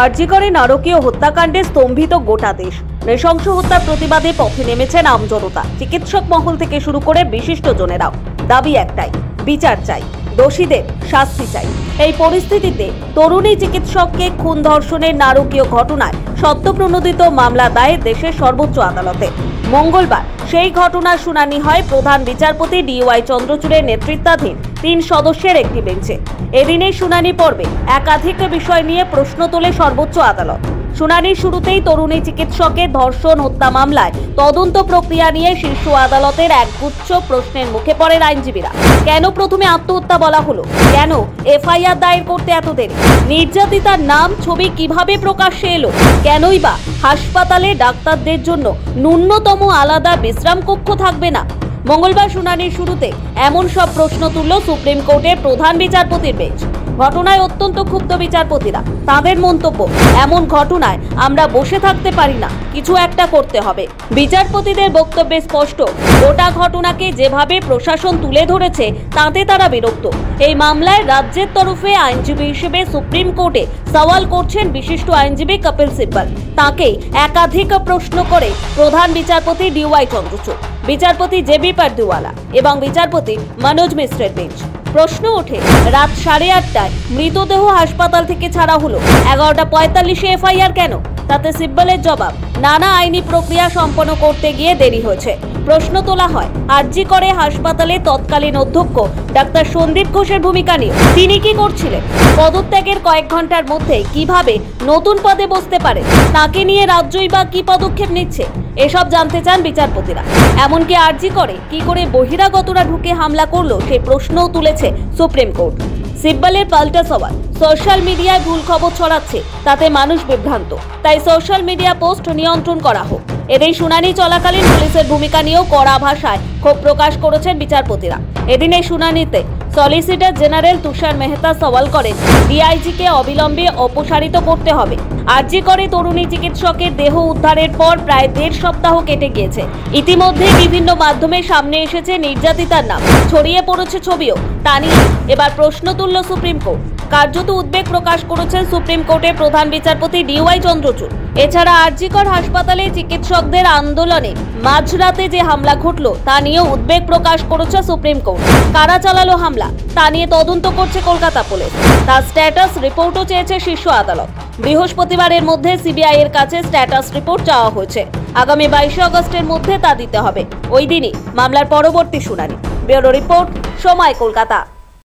আরজিকরে নারকীয় হত্যাকাণ্ডে স্তম্ভিত গোটা দেশ। নৃশংস হত্যার প্রতিবাদে পথে নেমেছেন আমজনতা। চিকিৎসক মহল থেকে শুরু করে বিশিষ্টজনেরাও দাবি একটাই, বিচার চাই, দোষীদের শাস্তি চাই। এই পরিস্থিতিতে তরুণী চিকিৎসককে খুন ধর্ষণের নারকীয় ঘটনায় সদ্যপ্রণোদিত মামলা দায়ের দেশের সর্বোচ্চ আদালতে। মঙ্গলবার সেই ঘটনার শুনানি হয় প্রধান বিচারপতি DY চন্দ্রচূড়ের নেতৃত্বাধীন 3 সদস্যের একটি বেঞ্চে। এদিনের শুনানি পর্বে একাধিক বিষয় নিয়ে প্রশ্ন তোলে সর্বোচ্চ আদালত। শুনানির শুরুতেই তরুণী চিকিৎসকের ধর্ষণ হত্যা মামলায় তদন্ত প্রক্রিয়া নিয়ে শীর্ষ আদালতের একগুচ্ছ প্রশ্নের মুখে পড়েন আইনজীবীরা। কেন প্রথমে আত্মহত্যা বলা হলো? কেন FIR দায়ের করতে এত দেরি? নির্যাতিতার নাম ছবি কিভাবে প্রকাশ্যে এলো? কেনই বা হাসপাতালে ডাক্তারদের জন্য ন্যূনতম আলাদা বিশ্রাম কক্ষ থাকবে না? মঙ্গলবার শুনানির শুরুতে এমন সব প্রশ্ন তুলল সুপ্রিম কোর্টের প্রধান বিচারপতির বেঞ্চ। ঘটনায় অত্যন্ত ক্ষুব্ধ বিচারপতিরা। তাদের মন্তব্য, এমন ঘটনায় আমরা বসে থাকতে পারি না, কিছু একটা করতে হবে। বিচারপতিদের বক্তব্যে স্পষ্ট, গোটা ঘটনাকে যেভাবে প্রশাসন তুলে ধরেছে তাতে তারা বিরক্ত। এই মামলায় রাজ্যের তরফে আইনজীবী হিসেবে সুপ্রিম কোর্টে সওয়াল করছেন বিশিষ্ট আইনজীবী কপিল সিব্বল। তাকেই একাধিক প্রশ্ন করে প্রধান বিচারপতি DY চন্দ্রচূড়, বিচারপতি JB পারদিওয়ালা এবং বিচারপতি মনোজ মিশ্রের বেঞ্চ। প্রশ্ন ওঠে, রাত 8:30টায় মৃতদেহ হাসপাতাল থেকে ছাড়া হলো, 11:45-এ FIR কেন? তাতে সিব্বলের জবাব, নানা আইনি প্রক্রিয়া সম্পন্ন করতে গিয়ে দেরি হয়েছে। প্রশ্ন তোলা হয় আরজিকরে হাসপাতালে তৎকালীন অধ্যক্ষ ডাক্তার সন্দীপ ঘোষের ভূমিকা নিয়ে। তিনি কি করছিলেন? পদত্যাগের কয়েক ঘন্টার মধ্যে কিভাবে নতুন পদে বসতে পারে? তাকে নিয়ে রাজ্যই বা কি পদক্ষেপ নিচ্ছে? এসব জানতে চান বিচারপতিরা। এমনকি আরজিকরে কি করে বহিরাগতরা ঢুকে হামলা করলো সেই প্রশ্নও তুলেছে সুপ্রিম কোর্ট। সিব্বলের পাল্টা সওয়াল, সোশ্যাল মিডিয়ায় ভুল খবর ছড়াচ্ছে, তাতে মানুষ বিভ্রান্ত, তাই সোশ্যাল মিডিয়া পোস্ট নিয়ন্ত্রণ করা হোক। এদিন শুনানি চলাকালীন পুলিশের ভূমিকা নিয়েও কড়া ভাষায় ক্ষোভ প্রকাশ করেছেন বিচারপতিরা। এদিনের শুনানিতে সলিসিটর জেনারেল তুষার মেহতা সওয়াল করেন, DIG-কে অবিলম্বে অপসারিত করতে হবে। আরজিকরে তরুণী চিকিৎসকের দেহ উদ্ধারের পর প্রায় 1.5 সপ্তাহ কেটে গিয়েছে। ইতিমধ্যে বিভিন্ন মাধ্যমে সামনে এসেছে নির্যাতিতার নাম, ছড়িয়ে পড়েছে ছবিও। তা নিয়ে এবার প্রশ্ন তুলল সুপ্রিম কোর্ট। কার্যত উদ্বেগ প্রকাশ করেছেন সুপ্রিম কোর্টের প্রধান বিচারপতি DY চন্দ্রচূড়। এছাড়া আরজিকর হাসপাতালে চিকিৎসকদের আন্দোলনে মাঝরাতে যে হামলা ঘটল তা নিয়েও উদ্বেগ প্রকাশ করেছে সুপ্রিম কোর্ট। কারা চালালো হামলা তা নিয়ে তদন্ত করছে কলকাতা পুলিশ। তার স্ট্যাটাস রিপোর্টও চেয়েছে শীর্ষ আদালত। বৃহস্পতিবারের মধ্যে CBI এর কাছে স্ট্যাটাস রিপোর্ট চাওয়া হয়েছে। আগামী 22 আগস্টের মধ্যে তা দিতে হবে। ওই দিনই মামলার পরবর্তী শুনানি। ব্যুরো রিপোর্ট, সময়, কলকাতা।